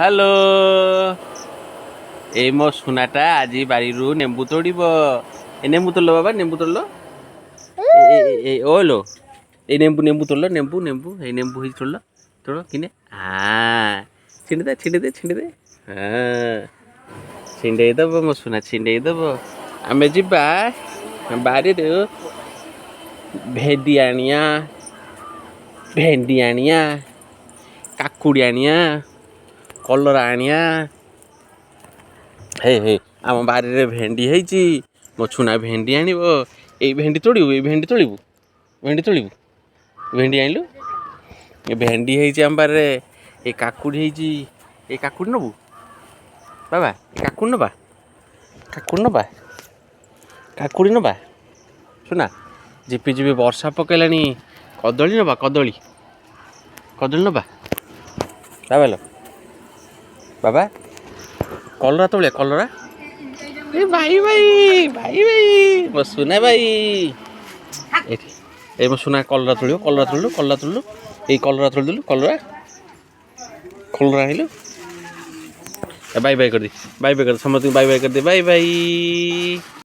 Hello ए मो सुनाटा आज बारी नेंबू तोड़ नेंबू तोड़ बाबा नेंबू तोड़ ओलो ए नेंबू नेंबू तोड़ नेंबू नेंबू ए नेंबू ही तोड़ तोड़ किने हाँ छिंडे दे हाँ छिंडे दब मो सुना छिंडे दब आमे जीबा बारी भेंडी आनिया काकुड़ी आनिया कलरा आनिया हे हे आम बारी रे भेंडी है मो छुना भेंडी आनिब ए भेंडी तोड़ू भेंडी आनलु भेंडी है आम बारे ए काकुड़ी है काकुड़ी नबू बाबा काकुड़ी काकुड़ी नबा सुना झिपी झिपी वर्षा पकेलानी कदली नबा कदली नबा बाबा लो बाबा कलरा तोड़िया कलरा ए भाई मो सुना भाई ए मो सुना कलरा तोड़ू ए कलरा तोड़देलु कलरा आइलु बाय बाय कर दे समस्त बाय बाय कर दे बाय बाय।